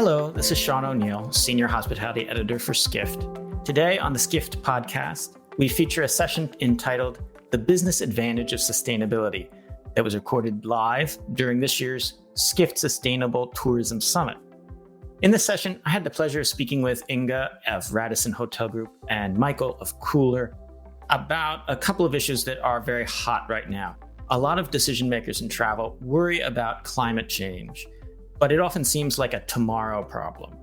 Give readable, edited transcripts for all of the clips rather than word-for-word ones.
Hello, this is Sean O'Neill, Senior Hospitality Editor for Skift. Today on the Skift Podcast, we feature a session entitled The Business Advantage of Sustainability that was recorded live during this year's Skift Sustainable Tourism Summit. In this session, I had the pleasure of speaking with Inge of Radisson Hotel Group and Michel of Cooler about a couple of issues that are very hot right now. A lot of decision makers in travel worry about climate change, but it often seems like a tomorrow problem.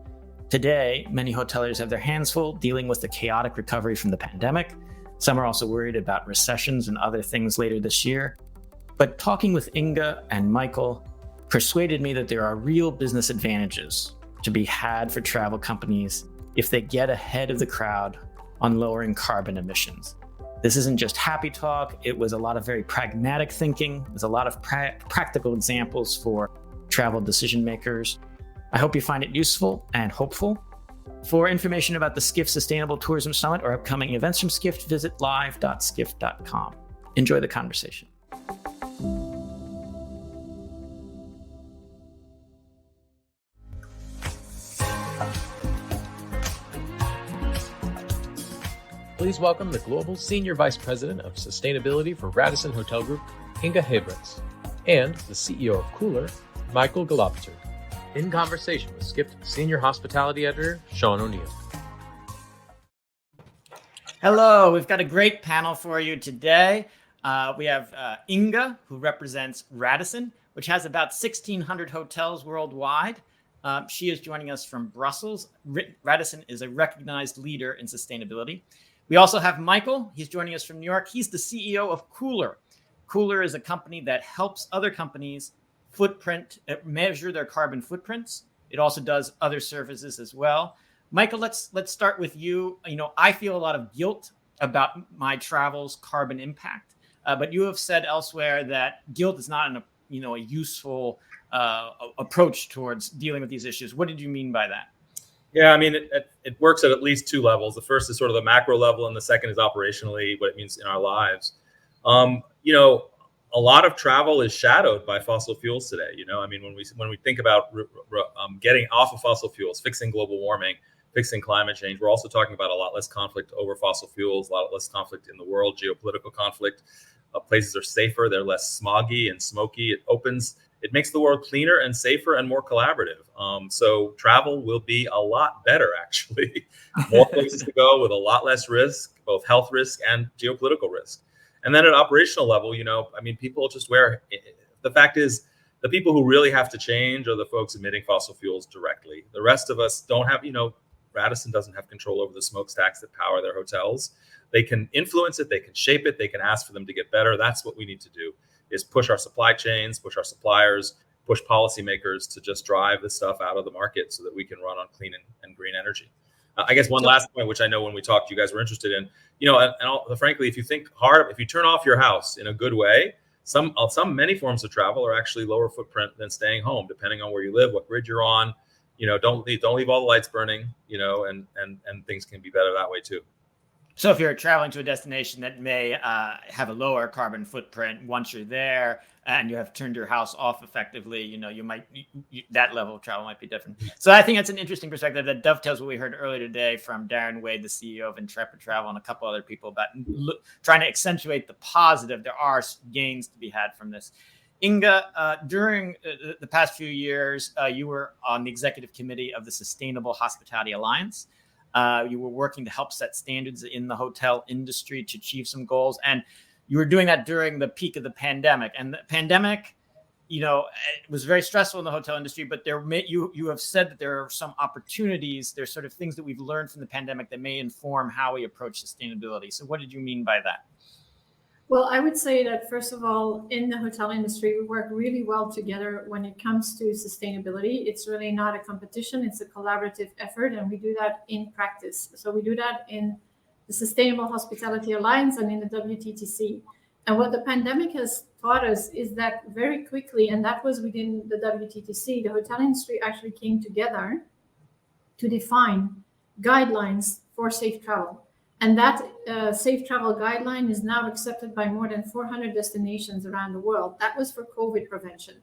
Today, many hoteliers have their hands full dealing with the chaotic recovery from the pandemic. Some are also worried about recessions and other things later this year. But talking with Inge and Michel persuaded me that there are real business advantages to be had for travel companies if they get ahead of the crowd on lowering carbon emissions. This isn't just happy talk. It was a lot of very pragmatic thinking. There's a lot of practical examples for travel decision makers. I hope you find it useful and hopeful. For information about the Skift Sustainable Tourism Summit or upcoming events from Skift, visit live.skift.com. Enjoy the conversation. Please welcome the Global Senior Vice President of Sustainability for Radisson Hotel Group, Inge Huijbrechts, and the CEO of Cooler, Michel Gelobter, in conversation with Skift Senior Hospitality Editor, Sean O'Neill. Hello, we've got a great panel for you today. We have Inge, who represents Radisson, which has about 1,600 hotels worldwide. She is joining us from Brussels. Radisson is a recognized leader in sustainability. We also have Michel. He's joining us from New York. He's the CEO of Cooler. Cooler is a company that helps other companies measure their carbon footprints. It also does other services as well. Michel, let's start with you. I feel a lot of guilt about my travel's carbon impact, but you have said elsewhere that guilt is not a useful approach towards dealing with these issues. What did you mean by that? Yeah, I mean, it works at least two levels. The first is sort of the macro level, and the second is operationally what it means in our lives. A lot of travel is shadowed by fossil fuels today. When we think about getting off of fossil fuels, fixing global warming, fixing climate change, we're also talking about a lot less conflict over fossil fuels, a lot less conflict in the world, geopolitical conflict. Places are safer, they're less smoggy and smoky. It makes the world cleaner and safer and more collaborative. So travel will be a lot better, actually. More places to go with a lot less risk, both health risk and geopolitical risk. And then at operational level, people just the fact is the people who really have to change are the folks emitting fossil fuels directly. The rest of us don't have, Radisson doesn't have control over the smokestacks that power their hotels. They can influence it, they can shape it, they can ask for them to get better. That's what we need to do, is push our supply chains, push our suppliers, push policymakers to just drive this stuff out of the market so that we can run on clean and green energy. I guess one last point, which I know when we talked, you guys were interested in, frankly, if you think hard, if you turn off your house in a good way, many forms of travel are actually lower footprint than staying home, depending on where you live, what grid you're on. Don't leave all the lights burning, and things can be better that way too. So if you're traveling to a destination that may have a lower carbon footprint, once you're there and you have turned your house off effectively, that level of travel might be different. So I think that's an interesting perspective that dovetails what we heard earlier today from Darren Wade, the CEO of Intrepid Travel, and a couple other people about trying to accentuate the positive. There are gains to be had from this. Inge, during the past few years, you were on the executive committee of the Sustainable Hospitality Alliance. You were working to help set standards in the hotel industry to achieve some goals. And you were doing that during the peak of the pandemic. And the pandemic, it was very stressful in the hotel industry, but you have said that there are some opportunities. There's sort of things that we've learned from the pandemic that may inform how we approach sustainability. So what did you mean by that? Well, I would say that, first of all, in the hotel industry, we work really well together when it comes to sustainability. It's really not a competition. It's a collaborative effort, and we do that in practice. So we do that in the Sustainable Hospitality Alliance and in the WTTC. And what the pandemic has taught us is that very quickly, and that was within the WTTC, the hotel industry actually came together to define guidelines for safe travel. And that safe travel guideline is now accepted by more than 400 destinations around the world. That was for COVID prevention.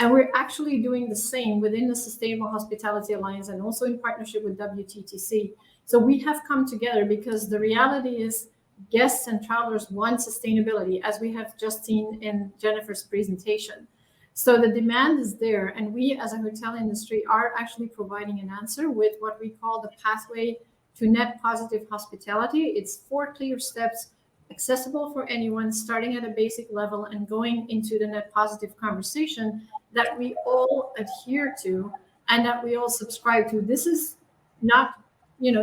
And we're actually doing the same within the Sustainable Hospitality Alliance and also in partnership with WTTC. So we have come together because the reality is guests and travelers want sustainability, as we have just seen in Jennifer's presentation. So the demand is there, and we as a hotel industry are actually providing an answer with what we call the pathway to net positive hospitality. It's 4 clear steps, accessible for anyone, starting at a basic level and going into the net positive conversation that we all adhere to and that we all subscribe to. This is not,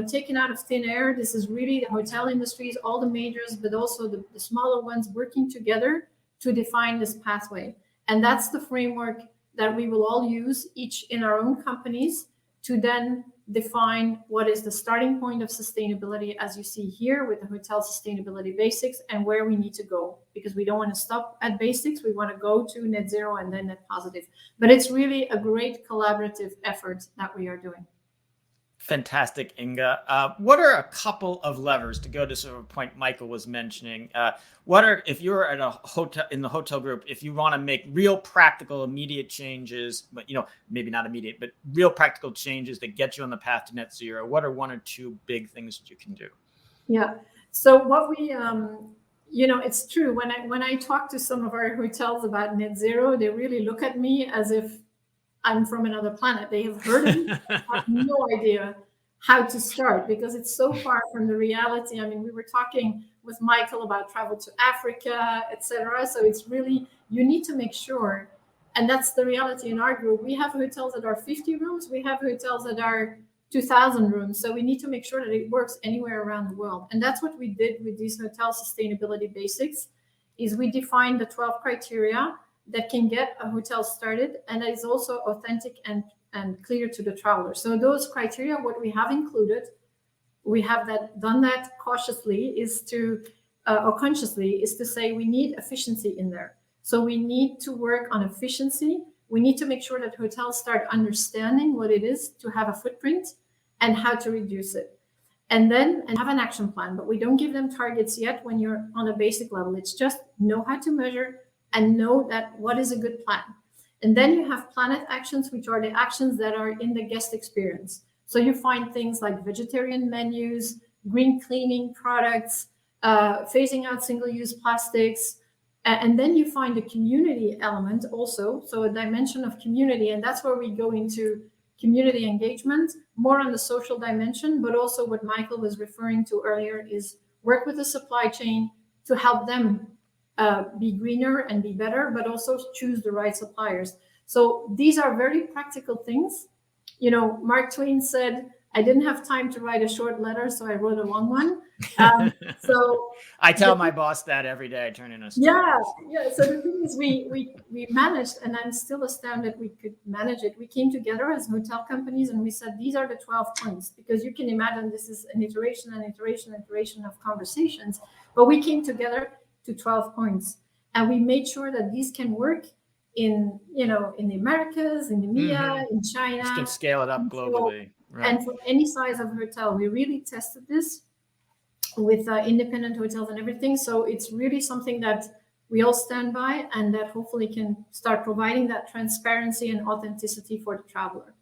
taken out of thin air. This is really the hotel industries, all the majors, but also the smaller ones working together to define this pathway. And that's the framework that we will all use, each in our own companies, to then define what is the starting point of sustainability, as you see here with the hotel sustainability basics, and where we need to go, because we don't want to stop at basics. We want to go to net zero and then net positive. But it's really a great collaborative effort that we are doing. Fantastic, Inge. What are a couple of levers, to go to sort of a point Michael was mentioning? If you're at a hotel, in the hotel group, if you want to make real practical, immediate changes, but maybe not immediate, but real practical changes that get you on the path to net zero, what are 1 or 2 big things that you can do? Yeah. So what we, it's true. When I talk to some of our hotels about net zero, they really look at me as if I'm from another planet. They have heard of it, have no idea how to start because it's so far from the reality. I mean, we were talking with Michael about travel to Africa, etc. So it's really, you need to make sure, and that's the reality in our group. We have hotels that are 50 rooms. We have hotels that are 2,000 rooms. So we need to make sure that it works anywhere around the world. And that's what we did with these hotel sustainability basics, is we defined the 12 criteria that can get a hotel started, and that is also authentic and clear to the traveler. So those criteria, what we have included, we have done that cautiously, or consciously, is to say we need efficiency in there. So we need to work on efficiency. We need to make sure that hotels start understanding what it is to have a footprint and how to reduce it. And have an action plan, but we don't give them targets yet when you're on a basic level. It's just know how to measure and know that what is a good plan. And then you have planet actions, which are the actions that are in the guest experience. So you find things like vegetarian menus, green cleaning products, phasing out single-use plastics. And then you find the community element also. So a dimension of community, and that's where we go into community engagement, more on the social dimension, but also what Michael was referring to earlier is work with the supply chain to help them be greener and be better, but also choose the right suppliers. So these are very practical things. Mark Twain said, I didn't have time to write a short letter, so I wrote a long one. So I tell my boss that every day I turn in a story. Yeah. So the thing is, we managed, and I'm still astounded we could manage it. We came together as hotel companies and we said, these are the 12 points, because you can imagine this is an iteration of conversations, but we came together to 12 points. And we made sure that these can work in the Americas, in EMEA, in China. You can scale it up globally. Right. And for any size of hotel, we really tested this with independent hotels and everything. So it's really something that we all stand by, and that hopefully can start providing that transparency and authenticity for the traveler.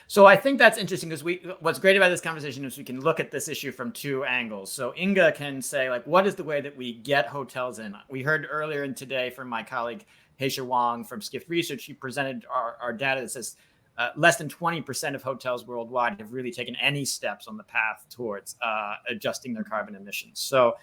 So I think that's interesting, because what's great about this conversation is we can look at this issue from 2 angles. So Inge can say, what is the way that we get hotels in? We heard earlier today from my colleague, Heisha Wang from Skift Research. She presented our data that says less than 20% of hotels worldwide have really taken any steps on the path towards adjusting their carbon emissions. So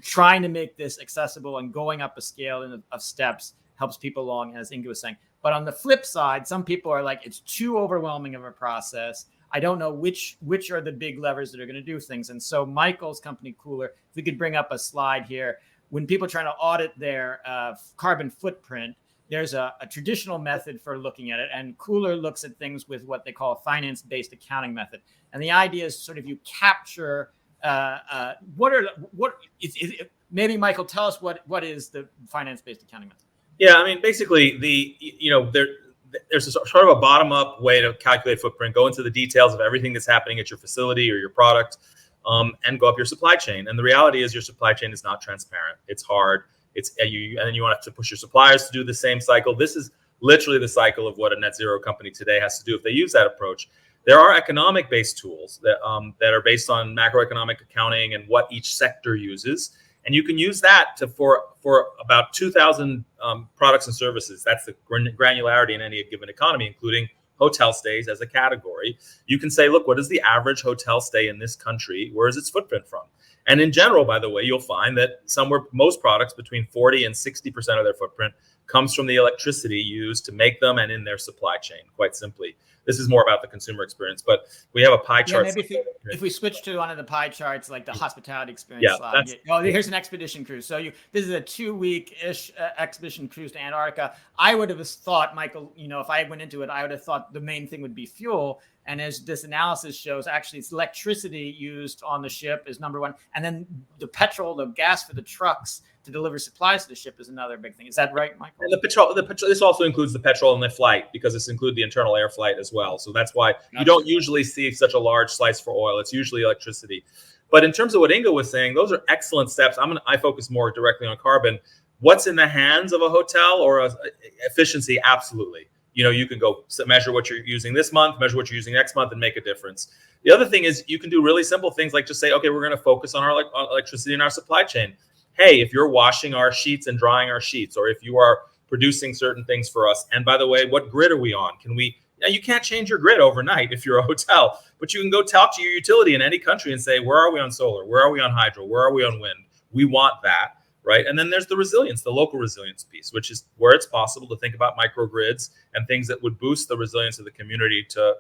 trying to make this accessible and going up a scale of steps helps people along, as Inge was saying. But on the flip side, some people are like, it's too overwhelming of a process. I don't know which are the big levers that are going to do things. And so Michael's company, Cooler, if we could bring up a slide here, when people are trying to audit their carbon footprint, there's a traditional method for looking at it. And Cooler looks at things with what they call a finance-based accounting method. And the idea is sort of you capture maybe Michael, tell us what is the finance-based accounting method? Yeah, I mean, basically, there's a sort of a bottom-up way to calculate footprint, go into the details of everything that's happening at your facility or your product, and go up your supply chain. And the reality is your supply chain is not transparent. It's hard. And then you want to push your suppliers to do the same cycle. This is literally the cycle of what a net zero company today has to do if they use that approach. There are economic-based tools that are based on macroeconomic accounting and what each sector uses. And you can use that for about 2,000 products and services. That's the granularity in any given economy, including hotel stays as a category. You can say, look, what is the average hotel stay in this country? Where is its footprint from? And in general, by the way, you'll find that most products between 40 and 60% of their footprint comes from the electricity used to make them and in their supply chain, quite simply. This is more about the consumer experience, but we have a pie chart. Yeah, maybe if we switch to one of the pie charts, like the hospitality experience slide. Here's an expedition cruise. So this is a 2-week-ish expedition cruise to Antarctica. I would have thought, Michael, if I went into it, I would have thought the main thing would be fuel. And as this analysis shows, actually, it's electricity used on the ship is number one. And then the petrol, the gas for the trucks to deliver supplies to the ship is another big thing. Is that right, Michael? And the petrol, this also includes the petrol in the flight, because it's include the internal air flight as well. So that's why you don't usually see such a large slice for oil. It's usually electricity. But in terms of what Inge was saying, those are excellent steps. I focus more directly on carbon. What's in the hands of a hotel or efficiency? Absolutely. You can go measure what you're using this month, measure what you're using next month, and make a difference. The other thing is you can do really simple things like just say, okay, we're going to focus on our electricity in our supply chain. Hey, if you're washing our sheets and drying our sheets, or if you are producing certain things for us, and by the way, what grid are we on? You can't change your grid overnight if you're a hotel, but you can go talk to your utility in any country and say, where are we on solar? Where are we on hydro? Where are we on wind? We want that. Right. And then there's the resilience, the local resilience piece, which is where it's possible to think about microgrids and things that would boost the resilience of the community to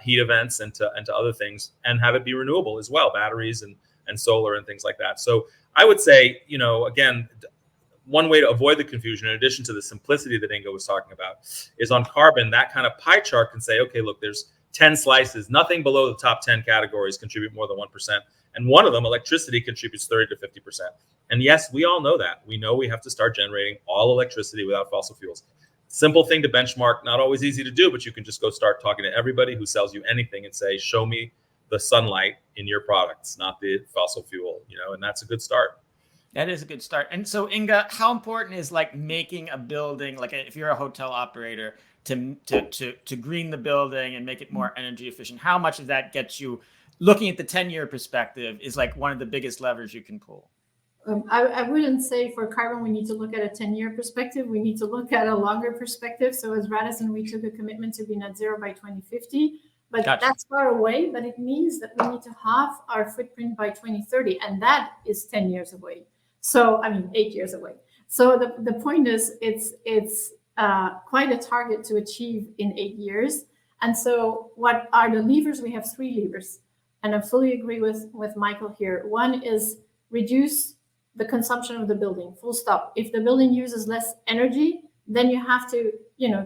heat events and to other things, and have it be renewable as well, batteries and solar and things like that. So I would say, again, one way to avoid the confusion, in addition to the simplicity that Inge was talking about, is on carbon. That kind of pie chart can say, okay, look, there's 10 slices, nothing below the top 10 categories contribute more than 1%. And one of them, electricity, contributes 30 to 50%. And yes, we all know that. We know we have to start generating all electricity without fossil fuels. Simple thing to benchmark, not always easy to do, but you can just go start talking to everybody who sells you anything and say, show me the sunlight in your products, not the fossil fuel, and that's a good start. That is a good start. And so, Inge, how important is making a building, if you're a hotel operator, to green the building and make it more energy efficient? How much of that gets you, looking at the 10-year perspective, is one of the biggest levers you can pull? I wouldn't say for carbon we need to look at a 10-year perspective. We need to look at a longer perspective. So as Radisson, we took a commitment to be net zero by 2050. But That's far away, but it means that we need to halve our footprint by 2030. And that is 10 years away. So, 8 years away. So the point is it's quite a target to achieve in 8 years. And so what are the levers? We have 3 levers. And I fully agree with Michael here. One is reduce the consumption of the building, full stop. If the building uses less energy, then you have to,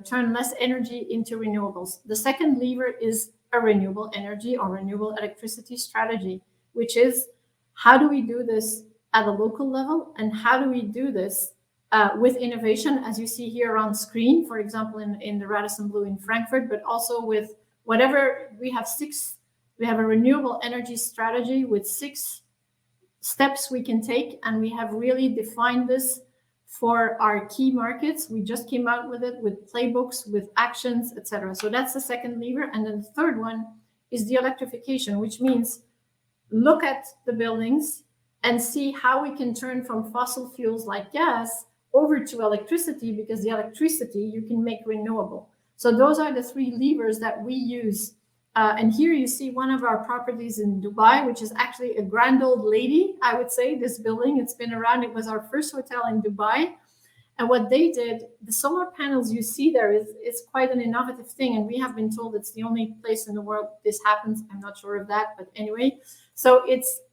turn less energy into renewables. The second lever is a renewable energy or renewable electricity strategy, which is how do we do this at a local level, and how do we do this with innovation, as you see here on screen, for example, in the Radisson Blu in Frankfurt, but also with whatever we have a renewable energy strategy with 6 steps we can take, and we have really defined this for our key markets. We just came out with it with playbooks, with actions, etc. So that's the second lever. And then the third one is the electrification, which means look at the buildings and see how we can turn from fossil fuels like gas over to electricity, because the electricity you can make renewable. So those are the 3 levers that we use. And here you see one of our properties in Dubai, which is actually a grand old lady, I would say, this building. It's been around. It was our first hotel in Dubai. And what they did, the solar panels you see there is quite an innovative thing. And we have been told it's the only place in the world this happens. I'm not sure of that, but anyway. So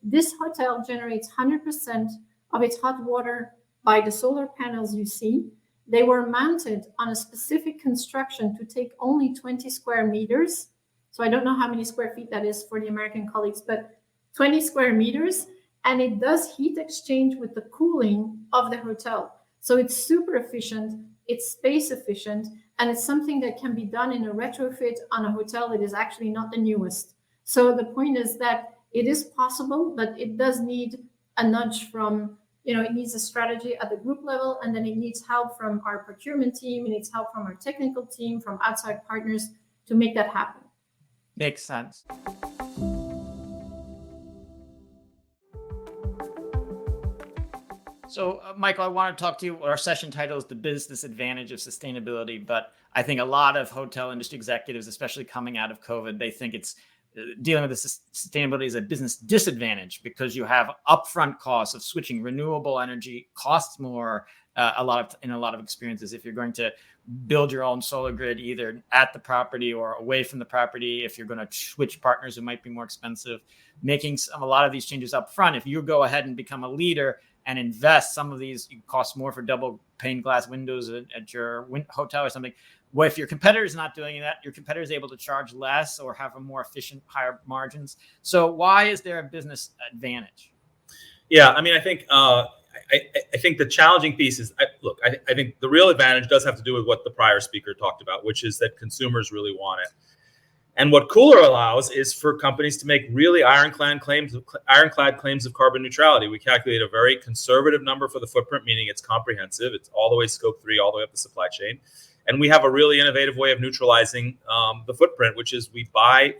this hotel generates 100% of its hot water by the solar panels you see. They were mounted on a specific construction to take only 20 square meters. So I don't know how many square feet that is for the American colleagues, but 20 square meters. And it does heat exchange with the cooling of the hotel. So it's super efficient, it's space efficient, and it's something that can be done in a retrofit on a hotel that is actually not the newest. So the point is that it is possible, but it does need a nudge from it needs a strategy at the group level, and then it needs help from our procurement team, it needs help from our technical team, from outside partners to make that happen. Makes sense. So, Michael, I want to talk to you. Our session title is The Business Advantage of Sustainability, but I think a lot of hotel industry executives, especially coming out of COVID, they think it's dealing with the sustainability as a business disadvantage because you have upfront costs of switching. Renewable energy costs more in a lot of experiences. If you're going to build your own solar grid, either at the property or away from the property, if you're going to switch partners, it might be more expensive. Making a lot of these changes up front, if you go ahead and become a leader and invest, some of these cost more for double pane glass windows at your hotel or something. Well, if your competitor is not doing that, your competitor is able to charge less or have a more efficient, higher margins. So why is there a business advantage? Yeah, I mean, I think the challenging piece is, I think the real advantage does have to do with what the prior speaker talked about, which is that consumers really want it. And what Cooler allows is for companies to make really ironclad claims of carbon neutrality. We calculate a very conservative number for the footprint, meaning it's comprehensive. It's all the way scope 3, all the way up the supply chain. And we have a really innovative way of neutralizing the footprint, which is we buy,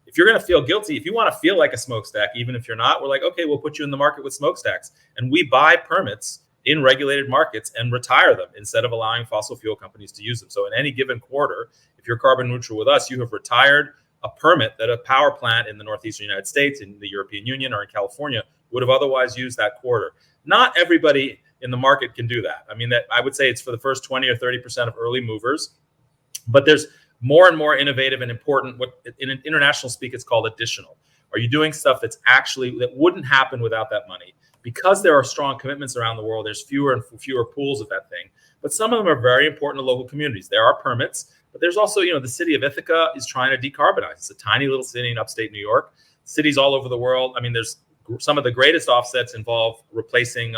if you're going to feel guilty, if you want to feel like a smokestack, even if you're not, we're like, okay, we'll put you in the market with smokestacks. And we buy permits in regulated markets and retire them instead of allowing fossil fuel companies to use them. So in any given quarter, if you're carbon neutral with us, you have retired a permit that a power plant in the Northeastern United States, in the European Union, or in California would have otherwise used that quarter. Not everybody in the market can do that. I mean, that I would say it's for the first 20 or 30% of early movers, but there's more and more innovative and important, what in an international speak, it's called additional. Are you doing stuff that wouldn't happen without that money? Because there are strong commitments around the world, there's fewer and fewer pools of that thing. But some of them are very important to local communities. There are permits, but there's also, the city of Ithaca is trying to decarbonize. It's a tiny little city in upstate New York. Cities all over the world. I mean, there's some of the greatest offsets involve replacing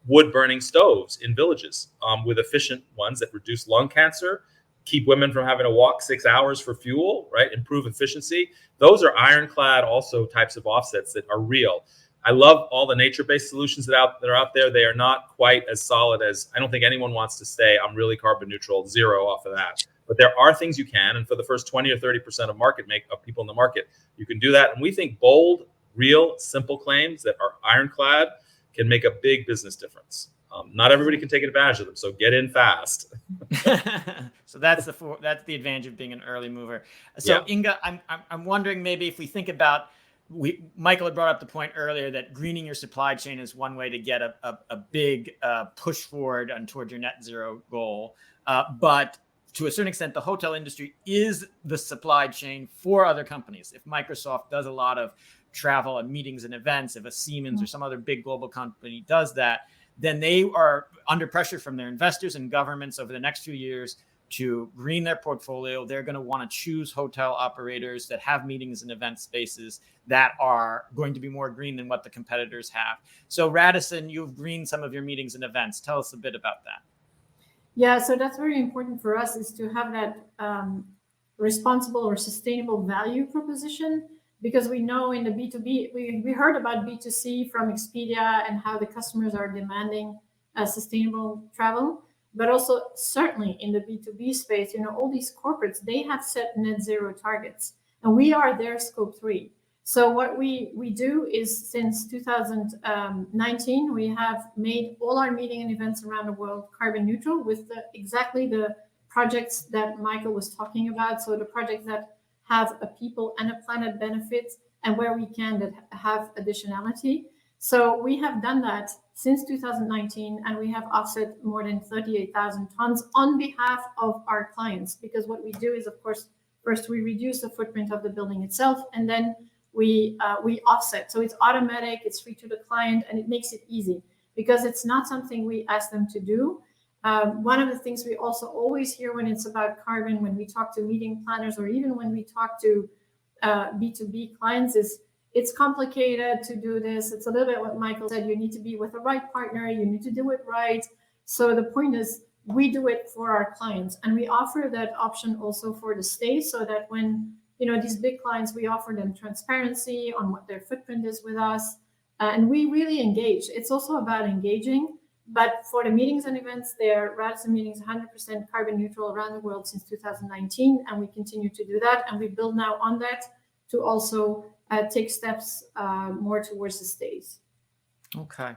wood burning stoves in villages with efficient ones that reduce lung cancer, keep women from having to walk 6 hours for fuel, right? Improve efficiency. Those are ironclad also types of offsets that are real. I love all the nature-based solutions that are out there. They are not quite as solid as, I don't think anyone wants to say, I'm really carbon neutral, zero off of that. But there are things you can. And for the first 20 or 30% of people in the market, you can do that. And we think bold, real, simple claims that are ironclad can make a big business difference. Not everybody can take advantage of them. So get in fast. So that's the advantage of being an early mover. So yeah. Inge, I'm wondering maybe if we think about, Michael had brought up the point earlier that greening your supply chain is one way to get a big push forward towards your net zero goal. But to a certain extent, the hotel industry is the supply chain for other companies. If Microsoft does a lot of travel and meetings and events, if a Siemens or some other big global company does that, then they are under pressure from their investors and governments over the next few years to green their portfolio. They're going to want to choose hotel operators that have meetings and event spaces that are going to be more green than what the competitors have. So Radisson, you've greened some of your meetings and events. Tell us a bit about that. Yeah, so that's very important for us, is to have that responsible or sustainable value proposition, because we know in the B2B, we heard about B2C from Expedia and how the customers are demanding sustainable travel. But also certainly in the B2B space, all these corporates, they have set net zero targets, and we are their scope 3. So what we do is, since 2019, we have made all our meeting and events around the world carbon neutral with exactly the projects that Michael was talking about. So the projects that have a people and a planet benefit, and where we can that have additionality. So we have done that since 2019, and we have offset more than 38,000 tons on behalf of our clients. Because what we do is, of course, first we reduce the footprint of the building itself, and then we offset. So it's automatic, it's free to the client, and it makes it easy because it's not something we ask them to do. One of the things we also always hear when it's about carbon, when we talk to meeting planners or even when we talk to B2B clients, is it's complicated to do this. It's a little bit what Michael said. You need to be with the right partner. You need to do it right. So the point is, we do it for our clients, and we offer that option also for the stay, so that when these big clients, we offer them transparency on what their footprint is with us. And we really engage. It's also about engaging. But for the meetings and events, Radisson meetings 100% carbon neutral around the world since 2019. And we continue to do that. And we build now on that to also take steps more towards the states. Okay.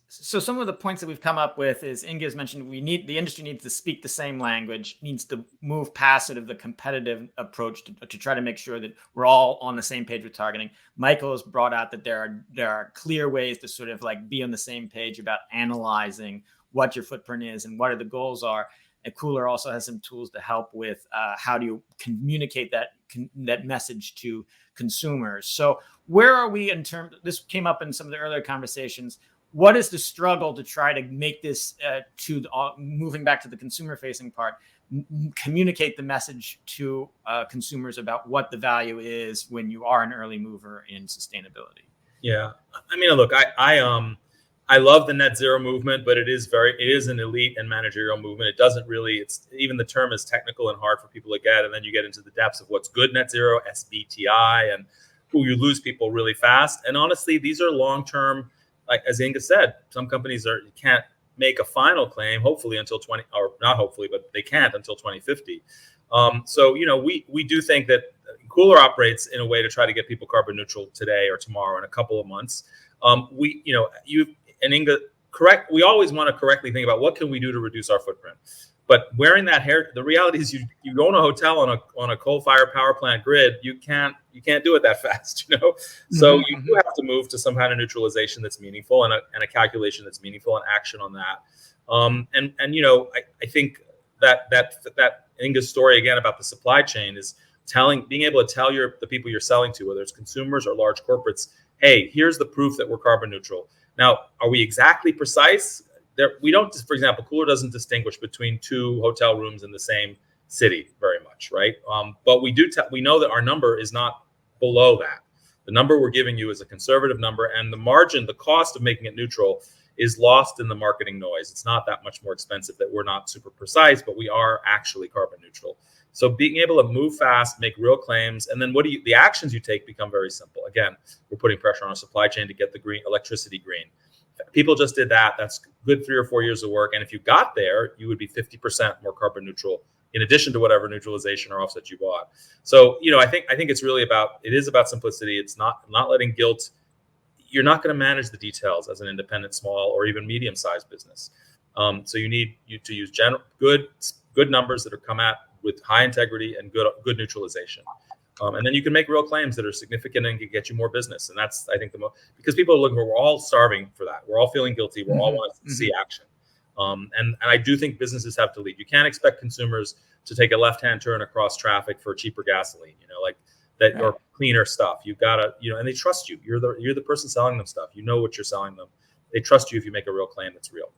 So some of the points that we've come up with is Inge has mentioned the industry needs to speak the same language, needs to move past sort of the competitive approach to try to make sure that we're all on the same page with targeting. Michael has brought out that there are clear ways to sort of like be on the same page about analyzing what your footprint is and what are the goals are. And Cooler also has some tools to help with how do you communicate that message to consumers. So where are we in terms? This came up in some of the earlier conversations. What is the struggle to try to make this moving back to the consumer-facing part, communicate the message to consumers about what the value is when you are an early mover in sustainability? Yeah, I mean, look, I love the net zero movement, but it is an elite and managerial movement. It doesn't really, it's even the term is technical and hard for people to get. And then you get into the depths of what's good net zero, SBTI, and you lose people really fast. And honestly, these are long-term, like as Inge said, some companies can't make a final claim, hopefully until but they can't until 2050. So, we do think that Cooler operates in a way to try to get people carbon neutral today or tomorrow in a couple of months. And Inge, correct. We always want to correctly think about what can we do to reduce our footprint. But wearing that hair, the reality is you own a hotel on a coal-fired power plant grid. You can't do it that fast, So you do have to move to some kind of neutralization that's meaningful and a calculation that's meaningful and action on that. I think that Inge's story again about the supply chain is being able to tell the people you're selling to, whether it's consumers or large corporates, hey, here's the proof that we're carbon neutral. Now, are we exactly precise? We don't, for example, Cooler doesn't distinguish between two hotel rooms in the same city very much, right? But we know that our number is not below that. The number we're giving you is a conservative number, and the cost of making it neutral is lost in the marketing noise. It's not that much more expensive that we're not super precise, but we are actually carbon neutral. So being able to move fast, make real claims, and then the actions you take become very simple. Again, we're putting pressure on our supply chain to get the green electricity green. People just did that. That's good 3 or 4 years of work. And if you got there, you would be 50% more carbon neutral in addition to whatever neutralization or offset you bought. So, I think it's really it is about simplicity. It's not letting guilt. You're not going to manage the details as an independent, small, or even medium-sized business. So you need to use good numbers that are come at with high integrity and good neutralization. And then you can make real claims that are significant and can get you more business. And that's, I think, because people are looking for, we're all starving for that. We're all feeling guilty. We're all want to see action. And I do think businesses have to lead. You can't expect consumers to take a left-hand turn across traffic for cheaper gasoline, like that, right, or cleaner stuff. You've got to, and they trust you. You're the person selling them stuff. You know what you're selling them. They trust you if you make a real claim that's real.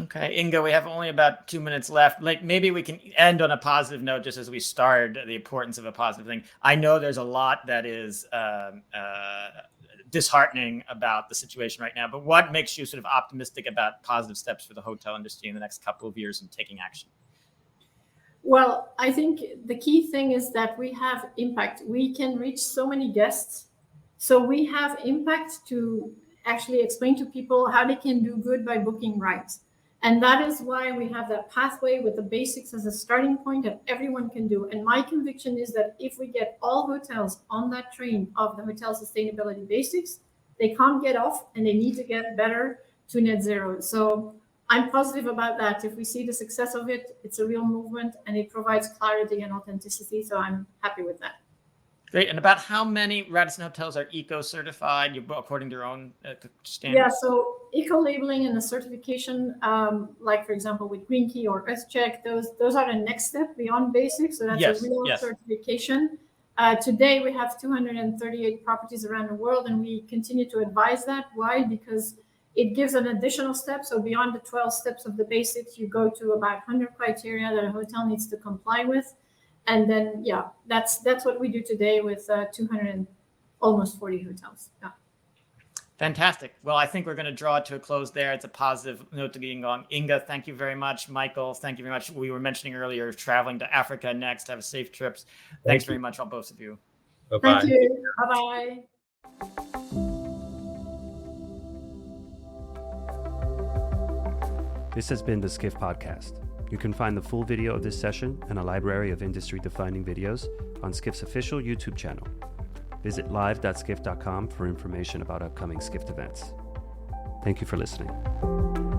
Okay, Inge, we have only about 2 minutes left. Maybe we can end on a positive note, just as we started, the importance of a positive thing. I know there's a lot that is disheartening about the situation right now, but what makes you sort of optimistic about positive steps for the hotel industry in the next couple of years in taking action? Well, I think the key thing is that we have impact. We can reach so many guests. So we have impact to actually explain to people how they can do good by booking right. And that is why we have that pathway with the basics as a starting point that everyone can do. And my conviction is that if we get all hotels on that train of the hotel sustainability basics, they can't get off and they need to get better to net zero. So I'm positive about that. If we see the success of it, it's a real movement and it provides clarity and authenticity. So I'm happy with that. Great. And about how many Radisson hotels are eco-certified according to your own standards? Yeah, so eco-labeling and the certification, like, for example, with Green Key or EarthCheck, those are the next step beyond basics. So that's a real certification. Today, we have 238 properties around the world, and we continue to advise that. Why? Because it gives an additional step. So beyond the 12 steps of the basics, you go to about 100 criteria that a hotel needs to comply with. And then, that's what we do today with 240 hotels. Yeah. Fantastic. Well, I think we're going to draw it to a close there. It's a positive note to getting going. Inge, thank you very much. Michael, thank you very much. We were mentioning earlier traveling to Africa next. Have a safe trips. Thanks very much, all both of you. Bye-bye. Thank you. Bye-bye. This has been the Skift Podcast. You can find the full video of this session and a library of industry-defining videos on Skift's official YouTube channel. Visit live.skift.com for information about upcoming Skift events. Thank you for listening.